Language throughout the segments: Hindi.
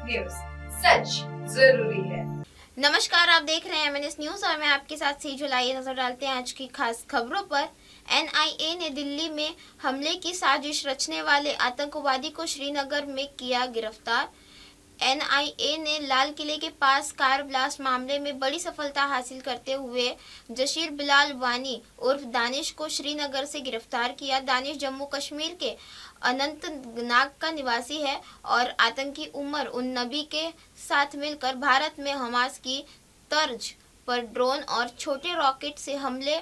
न्यूज, सच जरूरी है। नमस्कार, आप देख रहे हैं एमएनएस न्यूज और मैं आपके साथ सेजल। आइए नजर डालते हैं आज की खास खबरों पर। एनआईए ने दिल्ली में हमले की साजिश रचने वाले आतंकवादी को श्रीनगर में किया गिरफ्तार। एनआईए ने लाल किले के पास कार ब्लास्ट मामले में बड़ी सफलता हासिल करते हुए जशीर बिलाल वानी उर्फ दानिश को श्रीनगर से गिरफ्तार किया। दानिश जम्मू कश्मीर के अनंतनाग का निवासी है और आतंकी उमर उन नबी के साथ मिलकर भारत में हमास की तर्ज पर ड्रोन और छोटे रॉकेट से हमले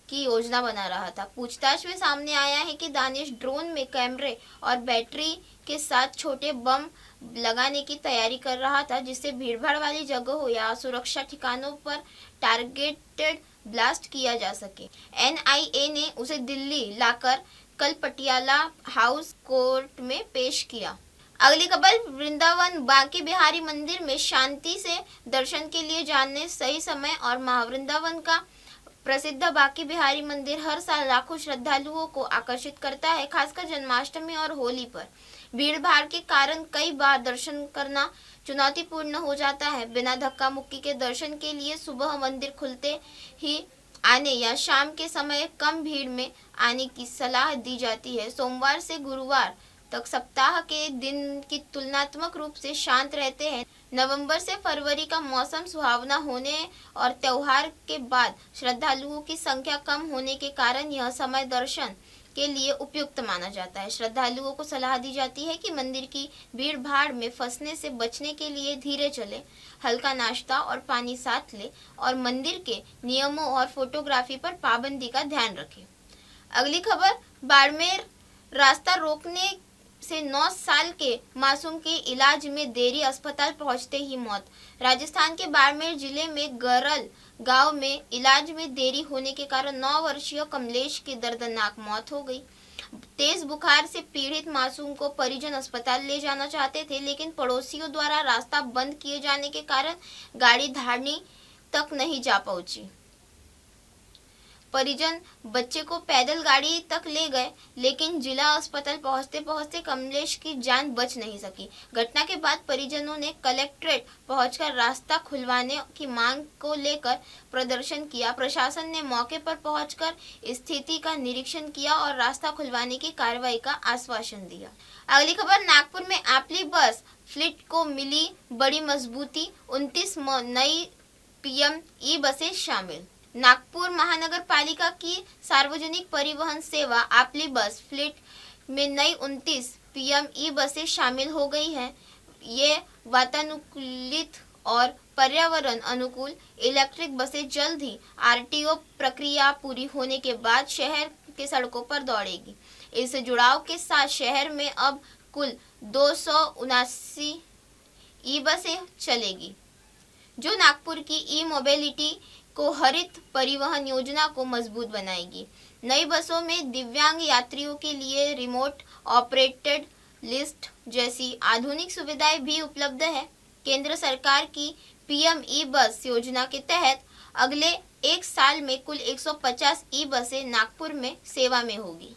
की योजना बना रहा था। पूछताछ में सामने आया है कि दानिश ड्रोन में कैमरे और बैटरी के साथ छोटे बम लगाने की तैयारी कर रहा था, जिससे भीड़भाड़ वाली जगहों या सुरक्षा ठिकानों पर टारगेटेड ब्लास्ट किया जा सके। एनआईए ने उसे दिल्ली लाकर कल पटियाला हाउस कोर्ट में पेश किया। अगली खबर, वृंदावन बांके बिहारी मंदिर में शांति से दर्शन के लिए जाने सही समय और महावृंदावन का प्रसिद्ध बांके बिहारी मंदिर हर साल लाखों श्रद्धालुओं को आकर्षित करता है, खासकर जन्माष्टमी और होली पर। भीड़ भाड़ के कारण कई बार दर्शन करना चुनौतीपूर्ण हो जाता है। बिना धक्का मुक्की के दर्शन के लिए सुबह मंदिर खुलते ही आने या शाम के समय कम भीड़ में आने की सलाह दी जाती है। सोमवार से गुरुवार तक सप्ताह के दिन की तुलनात्मक रूप से शांत रहते हैं। नवंबर से फरवरी का मौसम सुहावना होने और त्योहार के बाद श्रद्धालुओं की संख्या कम होने के कारण यह समय दर्शन के लिए उपयुक्त माना जाता है। श्रद्धालुओं को सलाह दी जाती है कि मंदिर की भीड़ भाड़ में फंसने से बचने के लिए धीरे चले, हल्का नाश्ता और पानी साथ ले और मंदिर के नियमों और फोटोग्राफी पर पाबंदी का ध्यान रखें। अगली खबर, बाड़मेर रास्ता रोकने से 9 साल के मासूम के इलाज में देरी, अस्पताल पहुंचते ही मौत। राजस्थान के बाड़मेर जिले में गरल गांव में इलाज में देरी होने के कारण 9 वर्षीय कमलेश की दर्दनाक मौत हो गई। तेज बुखार से पीड़ित मासूम को परिजन अस्पताल ले जाना चाहते थे, लेकिन पड़ोसियों द्वारा रास्ता बंद किए जाने के कारण गाड़ी धारनी तक नहीं जा पहुंची। परिजन बच्चे को पैदल गाड़ी तक ले गए, लेकिन जिला अस्पताल पहुंचते पहुंचते कमलेश की जान बच नहीं सकी। घटना के बाद परिजनों ने कलेक्ट्रेट पहुंचकर रास्ता खुलवाने की मांग को लेकर प्रदर्शन किया। प्रशासन ने मौके पर पहुंचकर स्थिति का निरीक्षण किया और रास्ता खुलवाने की कार्रवाई का आश्वासन दिया। अगली खबर, नागपुर में आपली बस फ्लीट को मिली बड़ी मजबूती, 29 नई पीएम ई बसें शामिल। नागपुर महानगर पालिका की सार्वजनिक परिवहन सेवा आपली बस फ्लीट में नई 29 पीएम ई बसें शामिल हो गई हैं। ये वातानुकूलित और पर्यावरण अनुकूल इलेक्ट्रिक बसें जल्द ही आरटीओ प्रक्रिया पूरी होने के बाद शहर के सड़कों पर दौड़ेगी। इस जुड़ाव के साथ शहर में अब कुल 279 ई बसें चलेगी, जो नागपुर की ई मोबिलिटी को हरित परिवहन योजना को मजबूत बनाएगी। नई बसों में दिव्यांग यात्रियों के लिए रिमोट ऑपरेटेड लिस्ट जैसी आधुनिक सुविधाएं भी उपलब्ध है। केंद्र सरकार की पीएम ई बस योजना के तहत अगले 1 साल में कुल 150 ई बसें नागपुर में सेवा में होगी।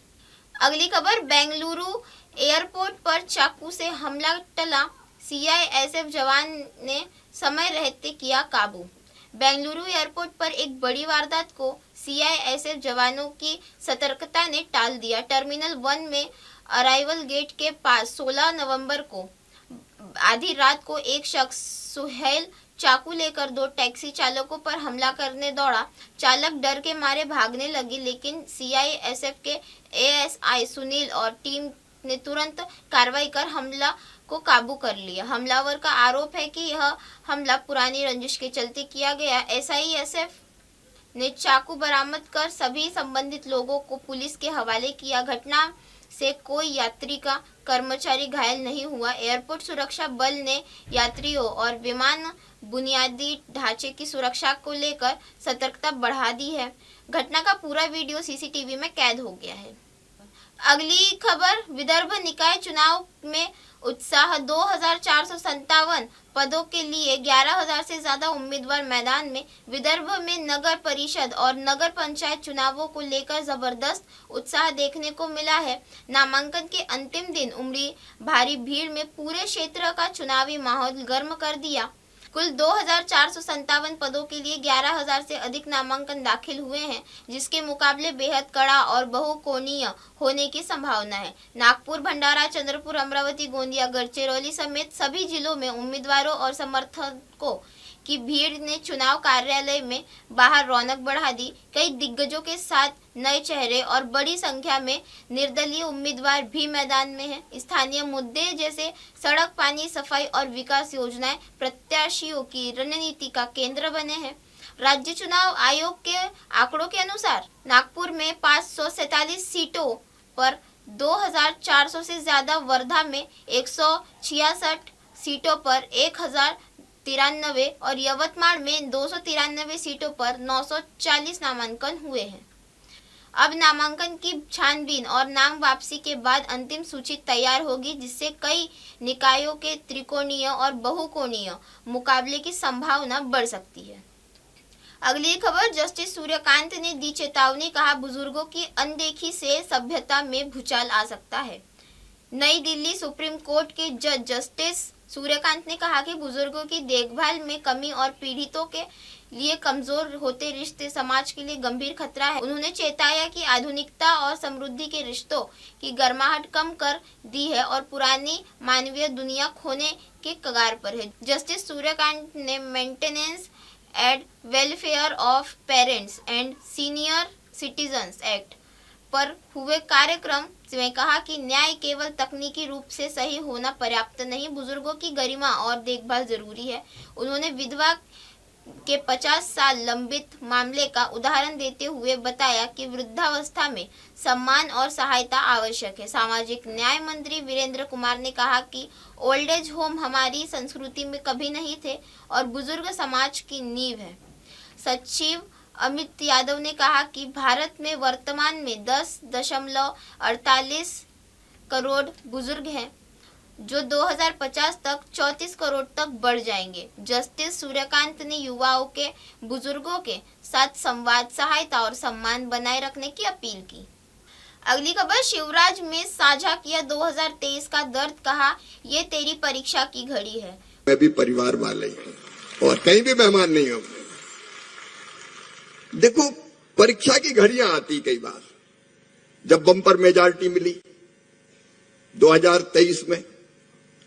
अगली खबर, बेंगलुरु एयरपोर्ट पर चाकू से हमला टला, सीआईएसएफ जवान ने समय रहते किया काबू। बेंगलुरु एयरपोर्ट पर एक बड़ी वारदात को सीआईएसएफ जवानों की सतर्कता ने टाल दिया। टर्मिनल 1 में अराइवल गेट के पास 16 नवंबर को आधी रात को एक शख्स सुहेल चाकू लेकर 2 टैक्सी चालकों पर हमला करने दौड़ा। चालक डर के मारे भागने लगे, लेकिन सीआईएसएफ के एएसआई सुनील और टीम ने तुरंत कार्रवाई कर हमला को काबू कर लिया। हमलावर का आरोप है कि यह हमला पुरानी रंजिश के चलते किया गया। एसआईएसएफ ने चाकू बरामद कर सभी संबंधित लोगों को पुलिस के हवाले किया। घटना से कोई यात्री का कर्मचारी घायल नहीं हुआ। एयरपोर्ट सुरक्षा बल ने यात्रियों और विमान बुनियादी ढांचे की सुरक्षा को लेकर सतर्कता बढ़ा दी है। घटना का पूरा वीडियो सीसीटीवी में कैद हो गया है। अगली खबर, विदर्भ निकाय चुनाव में उत्साह 2457 पदों के लिए 11,000 से ज्यादा उम्मीदवार मैदान में। विदर्भ में नगर परिषद और नगर पंचायत चुनावों को लेकर जबरदस्त उत्साह देखने को मिला है। नामांकन के अंतिम दिन उमड़ी भारी भीड़ में पूरे क्षेत्र का चुनावी माहौल गर्म कर दिया। कुल 2457 पदों के लिए 11,000 से अधिक नामांकन दाखिल हुए हैं, जिसके मुकाबले बेहद कड़ा और बहुकोणीय होने की संभावना है। नागपुर, भंडारा, चंद्रपुर, अमरावती, गोंदिया, गढ़चिरौली समेत सभी जिलों में उम्मीदवारों और समर्थकों की भीड़ ने चुनाव कार्यालय में बाहर रौनक बढ़ा दी। कई दिग्गजों के साथ नए चेहरे और बड़ी संख्या में निर्दलीय उम्मीदवार भी मैदान में हैं। स्थानीय मुद्दे जैसे सड़क, पानी, सफाई और विकास योजनाएं प्रत्याशियों की रणनीति का केंद्र बने हैं। राज्य चुनाव आयोग के आंकड़ों के अनुसार नागपुर में 547 सीटों पर 2,400 से ज्यादा, वर्धा में 166 सीटों पर 1,093 और यवतमाल में 293 सीटों पर 940 नामांकन हुए हैं। अब नामांकन की छानबीन और नाम वापसी के बाद अंतिम सूची तैयार होगी, जिससे कई निकायों के त्रिकोणीय और बहुकोणीय मुकाबले की संभावना बढ़ सकती है। अगली खबर, जस्टिस सूर्यकांत ने दी चेतावनी, कहा बुजुर्गों की अनदेखी से सभ्यता में भूचाल आ सकता है। नई दिल्ली, सुप्रीम कोर्ट के जज जस्टिस सूर्यकांत ने कहा कि बुजुर्गों की देखभाल में कमी और पीड़ितों के लिए कमजोर होते रिश्ते समाज के लिए गंभीर खतरा है। उन्होंने चेताया कि आधुनिकता और समृद्धि के रिश्तों की गर्माहट कम कर दी है और पुरानी मानवीय दुनिया खोने के कगार पर है। जस्टिस सूर्यकांत ने maintenance and welfare of parents and senior citizens act पर हुए कार्यक्रम में कहा कि न्याय केवल तकनीकी रूप से सही होना पर्याप्त नहीं, बुजुर्गों की गरिमा और देखभाल जरूरी है। उन्होंने विधवा के 50 साल लंबित मामले का उदाहरण देते हुए बताया कि वृद्धावस्था में सम्मान और सहायता आवश्यक है। सामाजिक न्याय मंत्री वीरेंद्र कुमार ने कहा कि ओल्ड एज होम हमारी संस्कृति में कभी नहीं थे और बुजुर्ग समाज की नींव है। सचिव अमित यादव ने कहा कि भारत में वर्तमान में 10.48 करोड़ बुजुर्ग हैं, जो 2050 तक 34 करोड़ तक बढ़ जाएंगे। जस्टिस सूर्यकांत ने युवाओं के बुजुर्गों के साथ संवाद, सहायता और सम्मान बनाए रखने की अपील की। अगली खबर, शिवराज में साझा किया 2023 का दर्द, कहा ये तेरी परीक्षा की घड़ी है। मैं भी परिवार वाले ही हूँ और कहीं भी मेहमान नहीं हूँ। देखो, परीक्षा की घड़ियां आती कई बार। जब बम्पर मेजॉरिटी मिली 2023 में,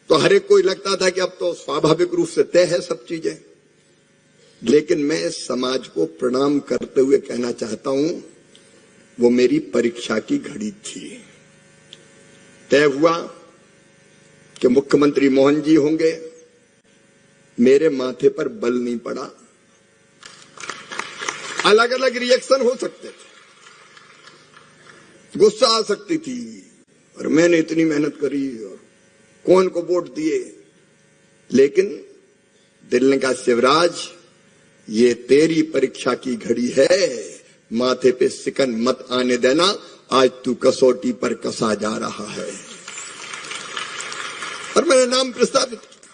तो हर एक को लगता था कि अब तो स्वाभाविक रूप से तय है सब चीजें। लेकिन मैं समाज को प्रणाम करते हुए कहना चाहता हूं, वो मेरी परीक्षा की घड़ी थी। तय हुआ कि मुख्यमंत्री मोहन जी होंगे, मेरे माथे पर बल नहीं पड़ा। अलग अलग रिएक्शन हो सकते थे, गुस्सा आ सकती थी, और मैंने इतनी मेहनत करी और कौन को वोट दिए। लेकिन दिल ने कहा, शिवराज ये तेरी परीक्षा की घड़ी है, माथे पे सिकन मत आने देना, आज तू कसौटी पर कसा जा रहा है। और मैंने नाम प्रस्तावित किया।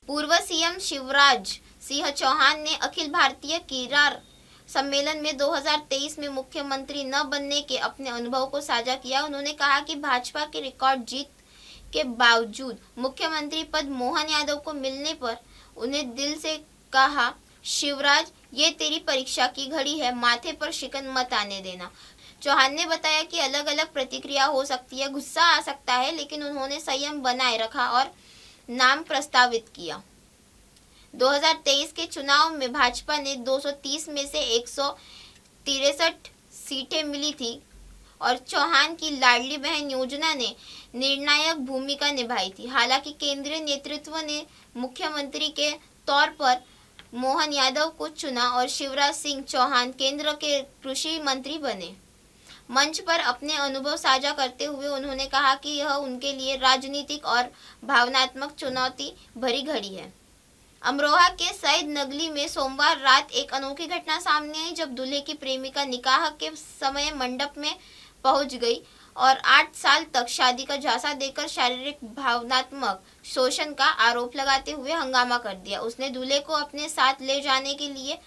पूर्व सीएम शिवराज सिंह चौहान ने अखिल भारतीय किरार सम्मेलन में 2023 में मुख्यमंत्री न बनने के अपने अनुभव को साझा किया। उन्होंने कहा कि भाजपा की रिकॉर्ड जीत के बावजूद मुख्यमंत्री पद मोहन यादव को मिलने पर उन्हें दिल से कहा, शिवराज ये तेरी परीक्षा की घड़ी है, माथे पर शिकन मत आने देना। चौहान ने बताया कि अलग अलग प्रतिक्रिया हो सकती है, गुस्सा आ सकता है, लेकिन उन्होंने संयम बनाए रखा और नाम प्रस्तावित किया। 2023 के चुनाव में भाजपा ने 230 में से 163 सीटें मिली थी और चौहान की लाडली बहन योजना ने निर्णायक भूमिका निभाई थी। हालांकि केंद्रीय नेतृत्व ने मुख्यमंत्री के तौर पर मोहन यादव को चुना और शिवराज सिंह चौहान केंद्र के कृषि मंत्री बने। मंच पर अपने अनुभव साझा करते हुए उन्होंने कहा कि यह उनके लिए राजनीतिक और भावनात्मक चुनौती भरी घड़ी है। अमरोहा के सईद नगली में सोमवार रात एक अनोखी घटना सामने आई, जब दूल्हे की प्रेमिका निकाह के समय मंडप में पहुंच गई और 8 साल तक शादी का झांसा देकर शारीरिक भावनात्मक शोषण का आरोप लगाते हुए हंगामा कर दिया। उसने दूल्हे को अपने साथ ले जाने के लिए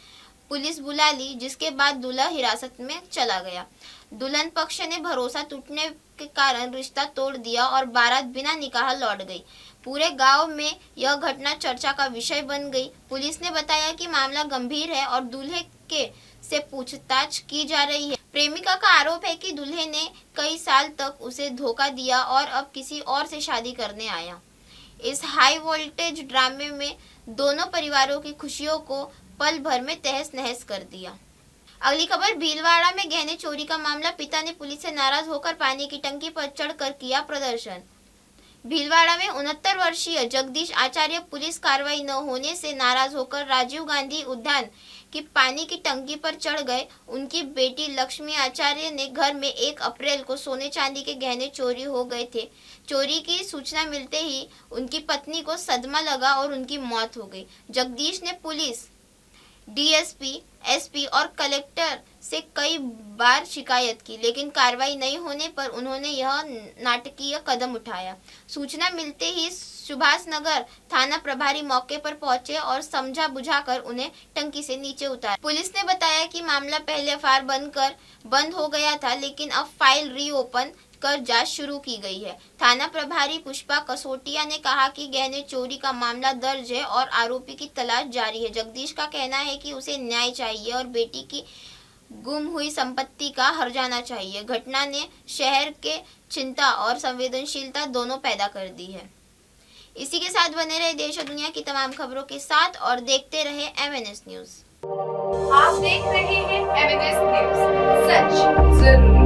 पुलिस बुला ली, जिसके बाद दूल्हा हिरासत में चला गया। दुल्हन पक्ष ने भरोसा टूटने के कारण रिश्ता तोड़ दिया और बारात बिना निकाह लौट गई। पूरे गांव में यह घटना चर्चा का विषय बन गई। पुलिस ने बताया कि मामला गंभीर है और दूल्हे के से पूछताछ की जा रही है। प्रेमिका का आरोप है कि दूल्हे ने कई साल तक उसे धोखा दिया और अब किसी और से शादी करने आया। इस हाई वोल्टेज ड्रामे में दोनों परिवारों की खुशियों को पल भर में तहस नहस कर दिया। अगली खबर, भीलवाड़ा में गहने चोरी का मामला। पिता ने पुलिस से नाराज होकर पानी की टंकी पर चढ़कर किया प्रदर्शन। भीलवाड़ा में 69 वर्षीय जगदीश आचार्य पुलिस कार्रवाई न होने से नाराज होकर राजीव गांधी उद्यान की पानी की टंकी पर चढ़ गए। उनकी बेटी लक्ष्मी आचार्य ने घर में 1 अप्रैल को सोने चांदी के गहने चोरी हो गए थे। चोरी की सूचना मिलते ही उनकी पत्नी को सदमा लगा और उनकी मौत हो गई। जगदीश ने पुलिस, डीएसपी, एसपी और कलेक्टर से कई बार शिकायत की, लेकिन कार्रवाई नहीं होने पर उन्होंने यह नाटकीय कदम उठाया। सूचना मिलते ही सुभाष नगर थाना प्रभारी मौके पर पहुंचे और समझा बुझाकर उन्हें टंकी से नीचे उतारा। पुलिस ने बताया कि मामला पहले एफआईआर बंद हो गया था, लेकिन अब फाइल रीओपन कर जांच शुरू की गई है। थाना प्रभारी पुष्पा कसोटिया ने कहा कि गहने चोरी का मामला दर्ज है और आरोपी की तलाश जारी है। जगदीश का कहना है कि उसे न्याय चाहिए और बेटी की गुम हुई संपत्ति का हर्जाना चाहिए। घटना ने शहर के चिंता और संवेदनशीलता दोनों पैदा कर दी है। इसी के साथ बने रहे देश और दुनिया की तमाम खबरों के साथ और देखते रहे MNS न्यूज। आप देख रहे हैं MNS न्यूज, सच जरूरी।